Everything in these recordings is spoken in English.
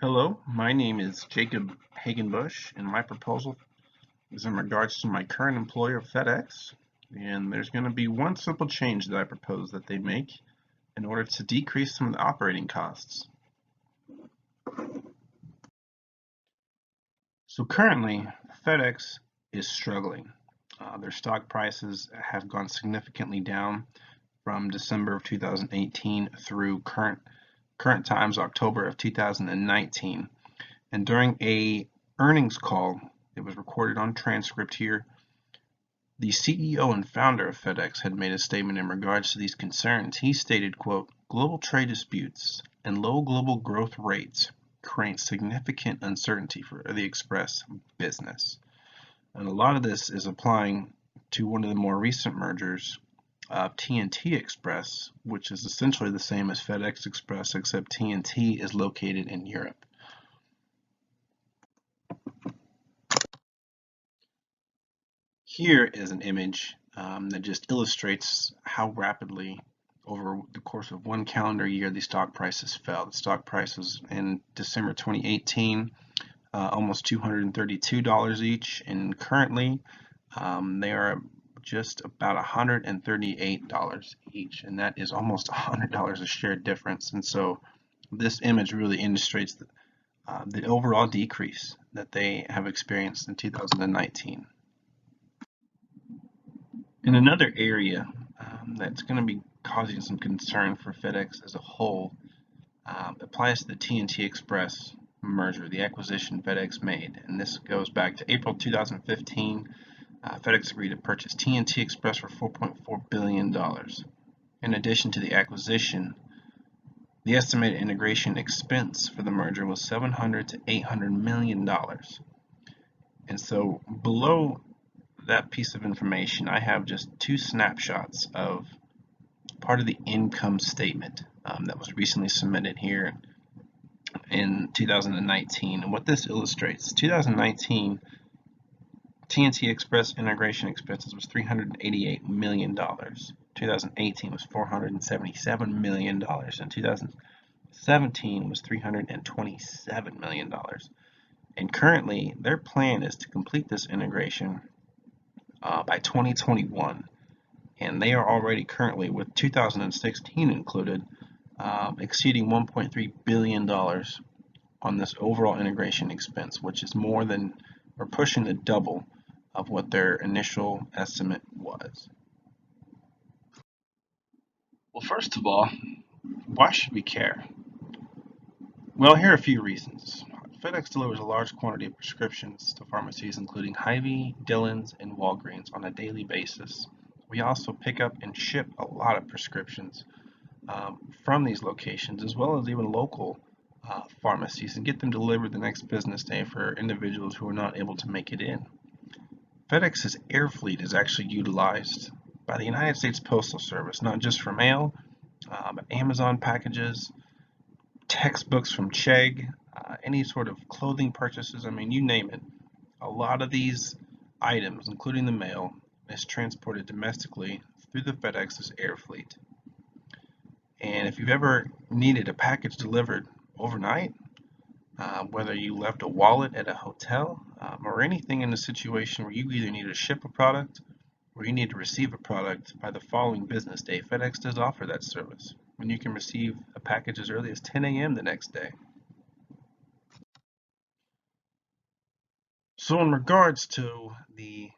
Hello, my name is Jacob Hagenbush, and my proposal is in regards to my current employer, FedEx. And there's going to be one simple change that I propose that they make in order to decrease some of the operating costs. So currently, FedEx is struggling. Their stock prices have gone significantly down from December of 2018 through current times, October of 2019. And during a earnings call, it was recorded on transcript here, the CEO and founder of FedEx had made a statement in regards to these concerns. He stated, quote, "Global trade disputes and low global growth rates create significant uncertainty for the express business." And a lot of this is applying to one of the more recent mergers, TNT Express, which is essentially the same as FedEx Express, except TNT is located in Europe. Here is an image that just illustrates how rapidly over the course of one calendar year the stock prices fell. The stock prices in December 2018 almost $232 each, and currently they are just about $138 each, and that is almost $100 a share difference. And so this image really illustrates the overall decrease that they have experienced in 2019. In another area that's going to be causing some concern for FedEx as a whole applies to the TNT Express merger, the acquisition FedEx made. And this goes back to April 2015. FedEx agreed to purchase TNT Express for $4.4 billion. In addition to the acquisition, the estimated integration expense for the merger was $700 to $800 million. And so below that piece of information, I have just two snapshots of part of the income statement that was recently submitted here in 2019. And what this illustrates, 2019 TNT Express integration expenses was $388 million. 2018 was $477 million. And 2017 was $327 million. And currently, their plan is to complete this integration by 2021, and they are already currently, with 2016 included, exceeding $1.3 billion on this overall integration expense, which is more than, or pushing the double of what their initial estimate was. Well, first of all, why should we care? Well, here are a few reasons. FedEx delivers a large quantity of prescriptions to pharmacies including Hy-Vee, Dillon's, and Walgreens on a daily basis. We also pick up and ship a lot of prescriptions from these locations, as well as even local pharmacies, and get them delivered the next business day for individuals who are not able to make it in. FedEx's air fleet is actually utilized by the United States Postal Service, not just for mail, but Amazon packages, textbooks from Chegg, any sort of clothing purchases, I mean, you name it. A lot of these items, including the mail, is transported domestically through the FedEx's air fleet. And if you've ever needed a package delivered overnight, whether you left a wallet at a hotel or anything in a situation where you either need to ship a product or you need to receive a product by the following business day, FedEx does offer that service, when you can receive a package as early as 10 a.m. the next day. So in regards to the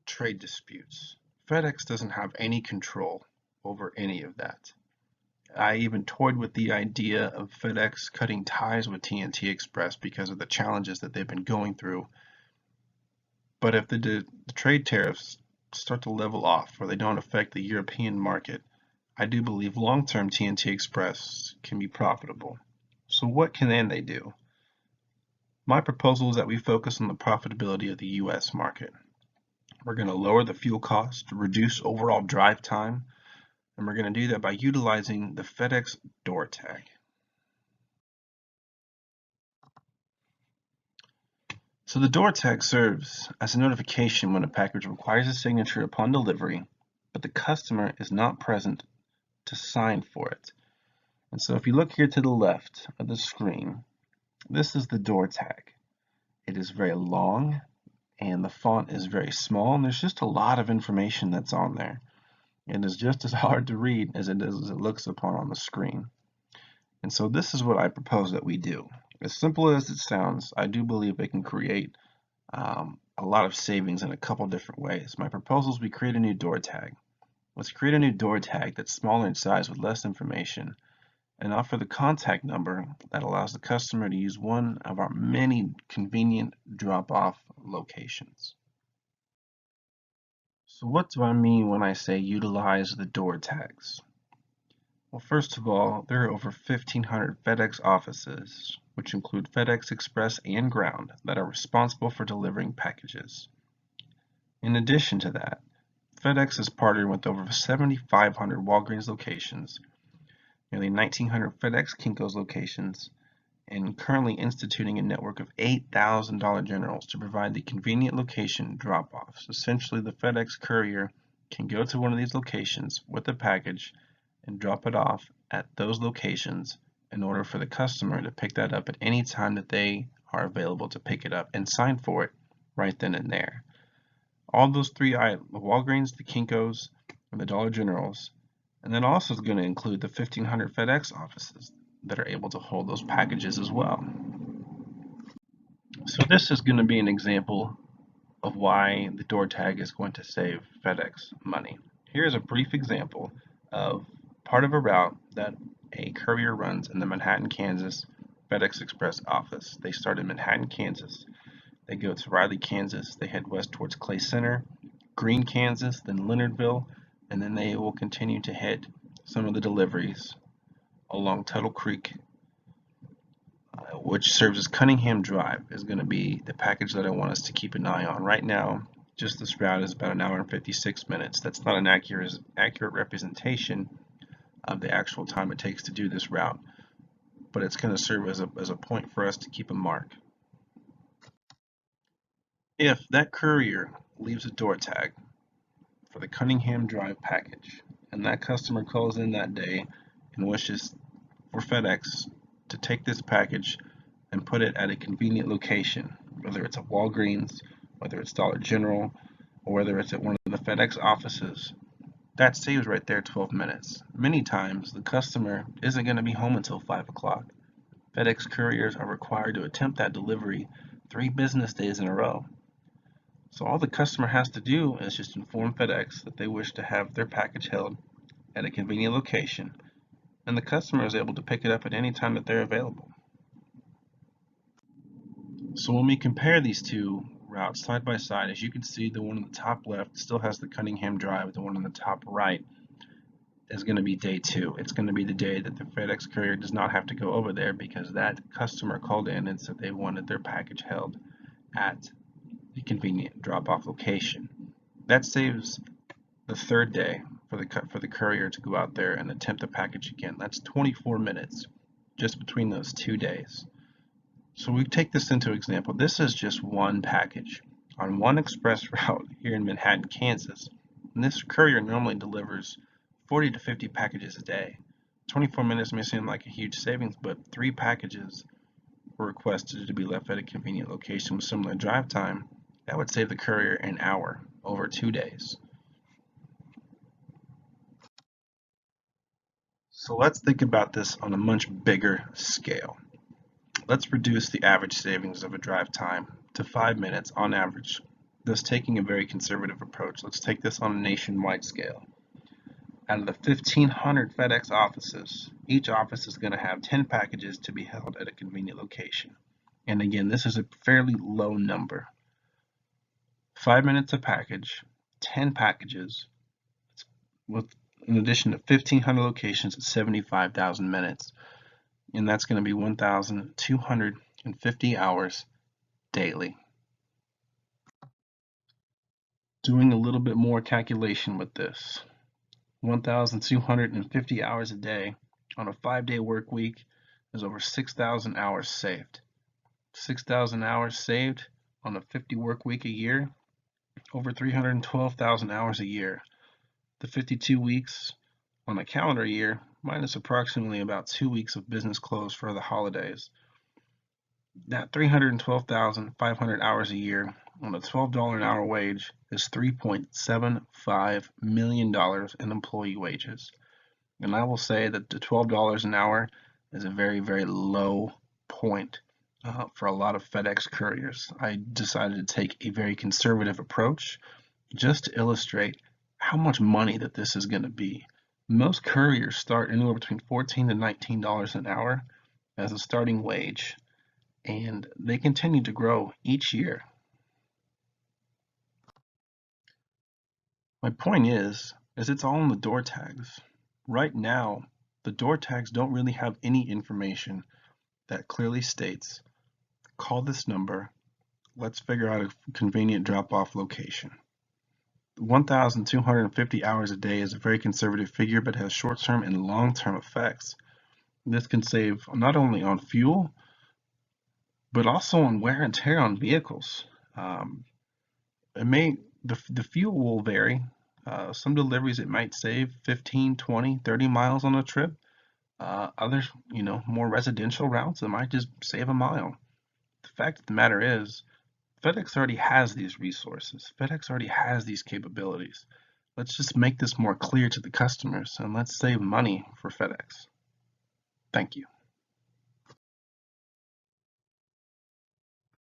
trade disputes, FedEx doesn't have any control over any of that. I even toyed with the idea of FedEx cutting ties with TNT Express because of the challenges that they've been going through. But if the trade tariffs start to level off or they don't affect the European market, I do believe long-term TNT Express can be profitable. So what can they do? My proposal is that we focus on the profitability of the US market. We're going to lower the fuel cost, reduce overall drive time, and we're going to do that by utilizing the FedEx door tag. So the door tag serves as a notification when a package requires a signature upon delivery, but the customer is not present to sign for it. And so if you look here to the left of the screen, This is the door tag. It is very long and the font is very small, and there's just a lot of information that's on there. It is just as hard to read as it is as it looks upon on the screen. And so this is what I propose that we do. As simple as it sounds, I do believe it can create a lot of savings in a couple different ways. My proposal is we create a new door tag. Let's create a new door tag that's smaller in size with less information and offer the contact number that allows the customer to use one of our many convenient drop-off locations. So what do I mean when I say utilize the door tags? Well, first of all, there are over 1,500 FedEx offices, which include FedEx Express and Ground, that are responsible for delivering packages. In addition to that, FedEx has partnered with over 7,500 Walgreens locations, nearly 1,900 FedEx Kinko's locations, and currently instituting a network of 8,000 Dollar Generals to provide the convenient location drop-offs. Essentially, the FedEx courier can go to one of these locations with a package and drop it off at those locations in order for the customer to pick that up at any time that they are available to pick it up and sign for it right then and there. All those three items, the Walgreens, the Kinko's, and the Dollar Generals, and then also is going to include the 1,500 FedEx offices that are able to hold those packages as well. So this is going to be an example of why the door tag is going to save FedEx money. Here's a brief example of part of a route that a courier runs in the Manhattan, Kansas FedEx Express office. They start in Manhattan, Kansas. They go to Riley, Kansas. They head west towards Clay Center, Greene, Kansas, then Leonardville, and then they will continue to hit some of the deliveries along Tuttle Creek, which serves as Cunningham Drive, is going to be the package that I want us to keep an eye on. Right now, just this route is about 1 hour and 56 minutes. That's not an accurate representation of the actual time it takes to do this route, but it's going to serve as a point for us to keep a mark. If that courier leaves a door tag for the Cunningham Drive package, and that customer calls in that day and wishes for FedEx to take this package and put it at a convenient location, whether it's a Walgreens, whether it's Dollar General, or whether it's at one of the FedEx offices, that saves right there 12 minutes. Many times, the customer isn't going to be home until 5 o'clock. FedEx couriers are required to attempt that delivery 3 business days in a row. So all the customer has to do is just inform FedEx that they wish to have their package held at a convenient location, and the customer is able to pick it up at any time that they're available. So when we compare these two routes side by side, as you can see, the one on the top left still has the Cunningham Drive. The one on the top right is going to be day 2. It's going to be the day that the FedEx courier does not have to go over there because that customer called in and said they wanted their package held at the convenient drop-off location. That saves the third day for the courier to go out there and attempt the package again. That's 24 minutes just between those 2 days. So we take this into example. This is just one package on one express route here in Manhattan, Kansas. And this courier normally delivers 40 to 50 packages a day. 24 minutes may seem like a huge savings, but 3 packages were requested to be left at a convenient location with similar drive time. That would save the courier an hour over 2 days. So let's think about this on a much bigger scale. Let's reduce the average savings of a drive time to 5 minutes on average, thus taking a very conservative approach. Let's take this on a nationwide scale. Out of the 1,500 FedEx offices, each office is going to have 10 packages to be held at a convenient location. And again, this is a fairly low number. 5 minutes a package, 10 packages, with in addition to 1,500 locations at 75,000 minutes. And that's going to be 1,250 hours daily. Doing a little bit more calculation with this. 1,250 hours a day on a 5-day work week is over 6,000 hours saved. 6,000 hours saved on a 50 work week a year, over 312,000 hours a year. The 52 weeks on a calendar year minus approximately about 2 weeks of business closed for the holidays. That 312,500 hours a year on a $12 an hour wage is $3.75 million in employee wages. And I will say that the $12 an hour is a very, very low point for a lot of FedEx couriers. I decided to take a very conservative approach just to illustrate how much money that this is going to be. Most couriers start anywhere between $14 to $19 an hour as a starting wage, and they continue to grow each year. My point is it's all in the door tags. Right now, the door tags don't really have any information that clearly states, call this number, let's figure out a convenient drop-off location. 1,250 hours a day is a very conservative figure, but has short-term and long-term effects. This can save not only on fuel, but also on wear and tear on vehicles. The fuel will vary. Some deliveries it might save 15, 20, 30 miles on a trip. Others, more residential routes, it might just save a mile. The fact of the matter is, FedEx already has these resources. FedEx already has these capabilities. Let's just make this more clear to the customers and let's save money for FedEx. Thank you.